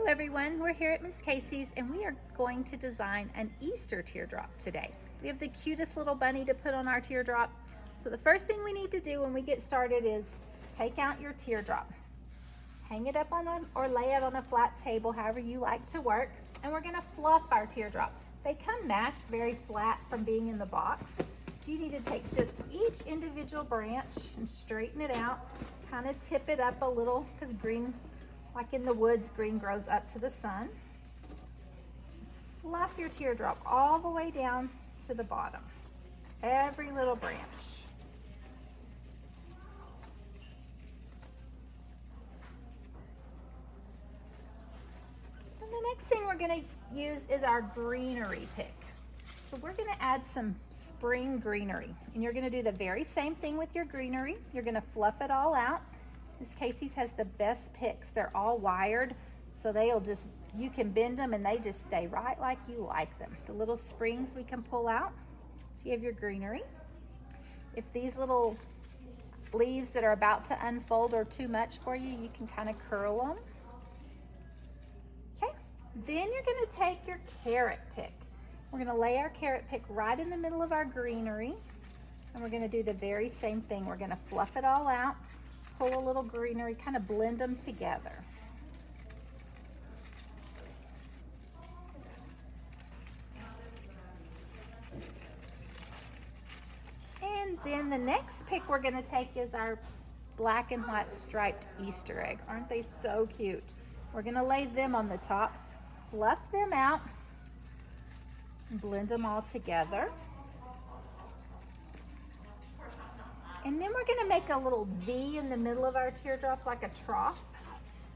Everyone, we're here at Miss Cayce's and we are going to design an Easter teardrop today. We have the cutest little bunny to put on our teardrop. So the first thing we need to do when we get started is take out your teardrop. Hang it up or lay it on a flat table, however you like to work. And we're gonna fluff our teardrop. They come mashed very flat from being in the box. So you need to take just each individual branch and straighten it out, kind of tip it up a little because green, like in the woods, green grows up to the sun. Just fluff your teardrop all the way down to the bottom, every little branch. And the next thing we're going to use is our greenery pick. So we're going to add some spring greenery, and you're going to do the very same thing with your greenery. You're going to fluff it all out. Miss Cayce's has the best picks. They're all wired, so you can bend them and they just stay right like you like them. The little springs we can pull out. So you have your greenery. If these little leaves that are about to unfold are too much for you, you can kind of curl them. Okay, then you're gonna take your carrot pick. We're gonna lay our carrot pick right in the middle of our greenery, and we're gonna do the very same thing. We're gonna fluff it all out, pull a little greenery, kind of blend them together. And then the next pick we're gonna take is our black and white striped Easter egg. Aren't they so cute? We're gonna lay them on the top, fluff them out, and blend them all together. And then we're gonna make a little V in the middle of our teardrop, like a trough.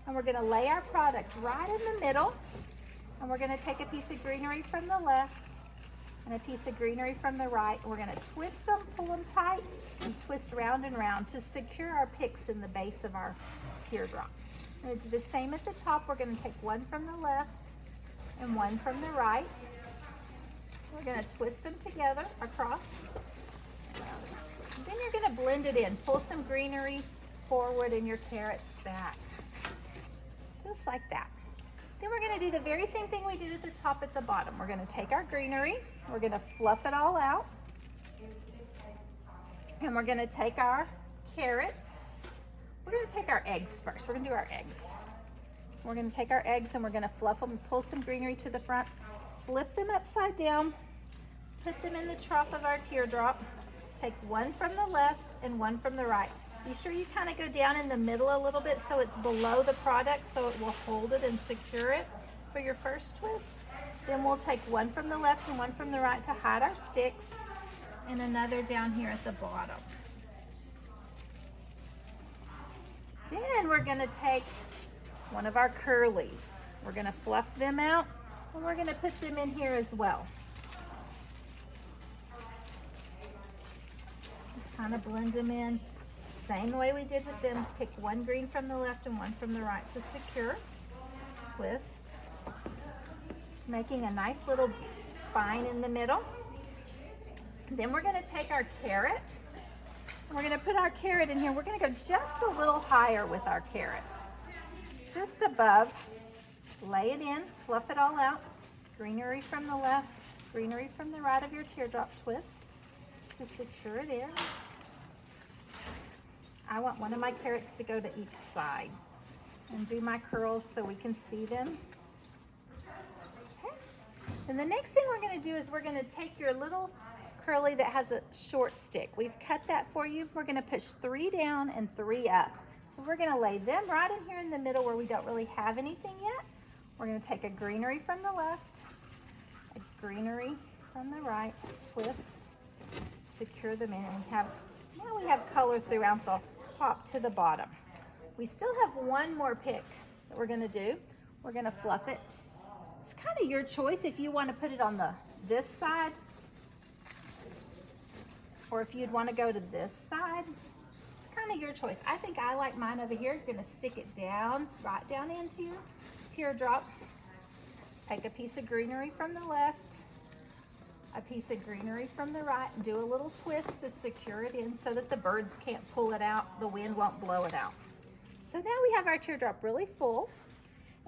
And we're gonna lay our product right in the middle. And we're gonna take a piece of greenery from the left and a piece of greenery from the right. And we're gonna twist them, pull them tight, and twist round and round to secure our picks in the base of our teardrop. We're gonna do the same at the top. We're gonna take one from the left and one from the right. We're gonna twist them together across. Then you're gonna blend it in. Pull some greenery forward and your carrots back. Just like that. Then we're gonna do the very same thing we did at the top at the bottom. We're gonna take our greenery, we're gonna fluff it all out, and we're gonna take our carrots. We're gonna take our eggs first. We're gonna do our eggs. We're gonna take our eggs and we're gonna fluff them, pull some greenery to the front, flip them upside down, put them in the trough of our teardrop. Take one from the left and one from the right. Be sure you kind of go down in the middle a little bit so it's below the product so it will hold it and secure it for your first twist. Then we'll take one from the left and one from the right to hide our sticks, and another down here at the bottom. Then we're gonna take one of our curlies. We're gonna fluff them out and we're gonna put them in here as well. Kind of blend them in, same way we did with them. Pick one green from the left and one from the right to secure. Twist. It's making a nice little spine in the middle. Then we're going to take our carrot and we're going to put our carrot in here. We're going to go just a little higher with our carrot, just above. Lay it in, fluff it all out. Greenery from the left, greenery from the right of your teardrop. Twist to secure it in. I want one of my carrots to go to each side, and do my curls so we can see them. Okay. And the next thing we're going to do is we're going to take your little curly that has a short stick. We've cut that for you. We're going to push 3 down and 3 up. So we're going to lay them right in here in the middle where we don't really have anything yet. We're going to take a greenery from the left, a greenery from the right, twist, secure them in, and now we have color throughout the top to the bottom. We still have one more pick that we're going to do. We're going to fluff it. It's kind of your choice if you want to put it on this side, or if you'd want to go to this side. It's kind of your choice. I think I like mine over here. You're going to stick it down, right down into your teardrop. Take a piece of greenery from the left, a piece of greenery from the right, and do a little twist to secure it in so that the birds can't pull it out, the wind won't blow it out. So now we have our teardrop really full.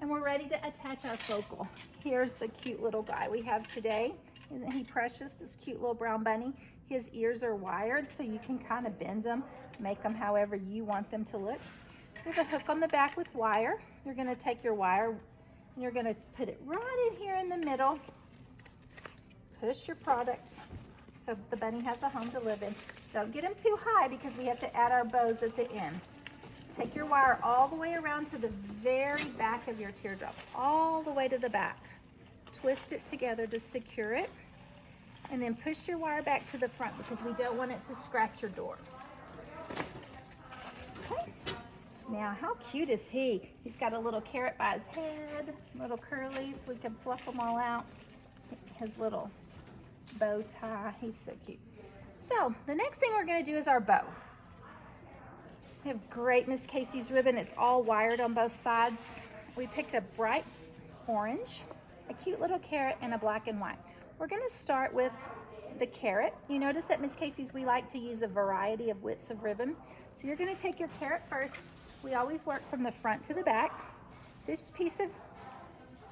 And we're ready to attach our focal. Here's the cute little guy we have today. Isn't he precious, this cute little brown bunny? His ears are wired, so you can kind of bend them, make them however you want them to look. There's a hook on the back with wire. You're gonna take your wire and you're gonna put it right in here in the middle. Push your product so the bunny has a home to live in. Don't get them too high because we have to add our bows at the end. Take your wire all the way around to the very back of your teardrop, all the way to the back. Twist it together to secure it, and then push your wire back to the front because we don't want it to scratch your door. Okay. Now, how cute is he? He's got a little carrot by his head, little curlies, so we can fluff them all out. His little bow tie, he's so cute. So, the next thing we're gonna do is our bow. We have great Miss Cayce's ribbon. It's all wired on both sides. We picked a bright orange, a cute little carrot, and a black and white. We're gonna start with the carrot. You notice at Miss Cayce's we like to use a variety of widths of ribbon. So you're gonna take your carrot first. We always work from the front to the back. This piece of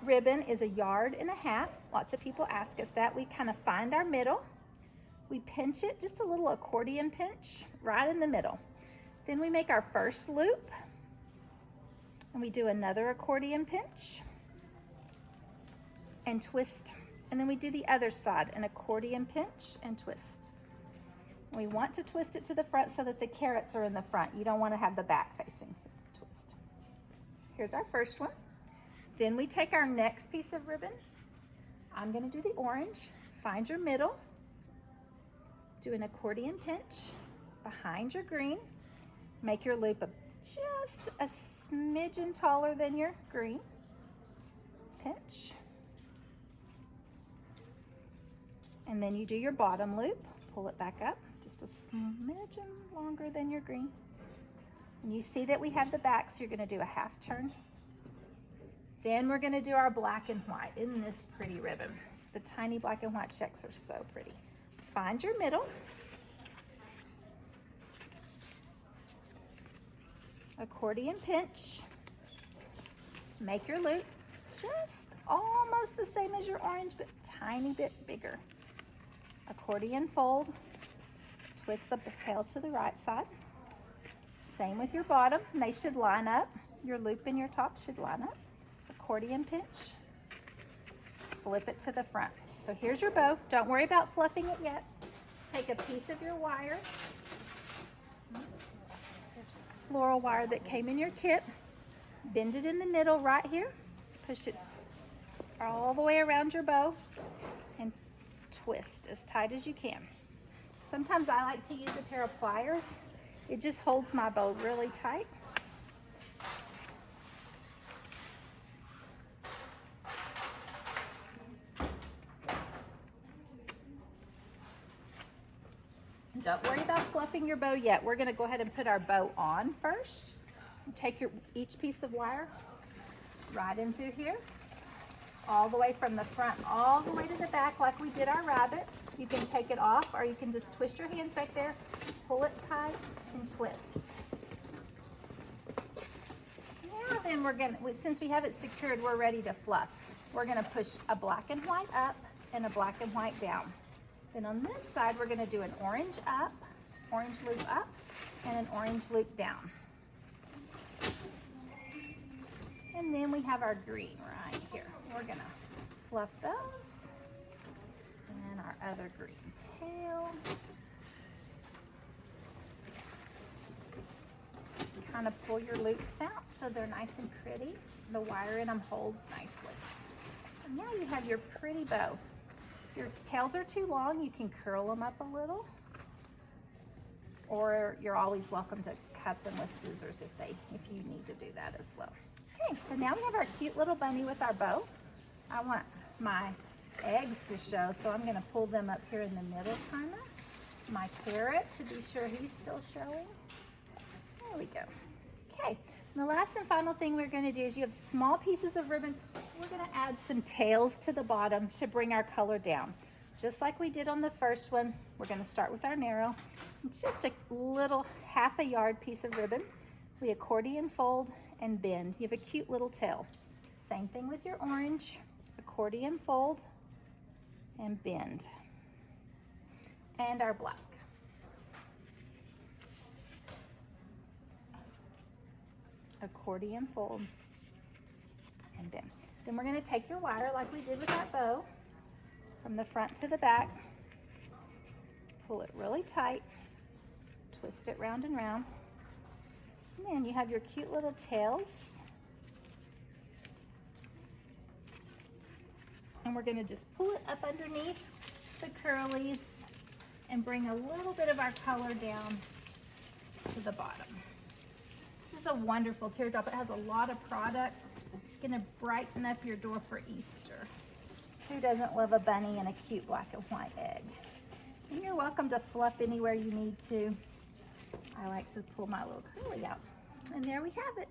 ribbon is 1.5 yards. Lots of people ask us that. We kind of find our middle. We pinch it, just a little accordion pinch right in the middle. Then we make our first loop, and we do another accordion pinch and twist. And then we do the other side, an accordion pinch and twist. We want to twist it to the front so that the carrots are in the front. You don't want to have the back facing, so twist. So here's our first one. Then we take our next piece of ribbon. I'm going to do the orange. Find your middle. Do an accordion pinch behind your green. Make your loop just a smidgen taller than your green. Pinch. And then you do your bottom loop. Pull it back up just a smidgen longer than your green. And you see that we have the back, so you're going to do a half turn. Then we're going to do our black and white. Isn't this pretty ribbon? The tiny black and white checks are so pretty. Find your middle. Accordion pinch. Make your loop just almost the same as your orange, but tiny bit bigger. Accordion fold. Twist the tail to the right side. Same with your bottom. They should line up. Your loop and your top should line up. Accordion pinch. Flip it to the front. So here's your bow. Don't worry about fluffing it yet. Take a piece of your wire, floral wire that came in your kit, bend it in the middle right here, push it all the way around your bow, and twist as tight as you can. Sometimes I like to use a pair of pliers. It just holds my bow really tight. Don't worry about fluffing your bow yet. We're gonna go ahead and put our bow on first. Take each piece of wire right in through here, all the way from the front, all the way to the back like we did our rabbit. You can take it off, or you can just twist your hands back there, pull it tight, and twist. Now then since we have it secured, we're ready to fluff. We're gonna push a black and white up and a black and white down. Then on this side, we're gonna do an orange up, orange loop up, and an orange loop down. And then we have our green right here. We're gonna fluff those, and our other green tail. Kind of pull your loops out so they're nice and pretty. The wire in them holds nicely. And now you have your pretty bow. Your tails are too long, you can curl them up a little, or you're always welcome to cut them with scissors if you need to do that as well. Okay, so now we have our cute little bunny with our bow. I want my eggs to show, so I'm gonna pull them up here in the middle kinda. My carrot to be sure he's still showing. There we go. Okay, and the last and final thing we're gonna do is you have small pieces of ribbon. We're gonna add some tails to the bottom to bring our color down. Just like we did on the first one, we're gonna start with our narrow. It's just a little 1/2 yard piece of ribbon. We accordion fold and bend. You have a cute little tail. same thing with your orange. Accordion fold and bend. And our black. Accordion fold and bend. Then we're going to take your wire like we did with that bow, from the front to the back, pull it really tight, twist it round and round, and then you have your cute little tails. And we're going to just pull it up underneath the curlies and bring a little bit of our color down to the bottom. This is a wonderful teardrop. It has a lot of product. It's going to brighten up your door for Easter. Who doesn't love a bunny and a cute black and white egg? And you're welcome to fluff anywhere you need to. I like to pull my little curly out. And there we have it.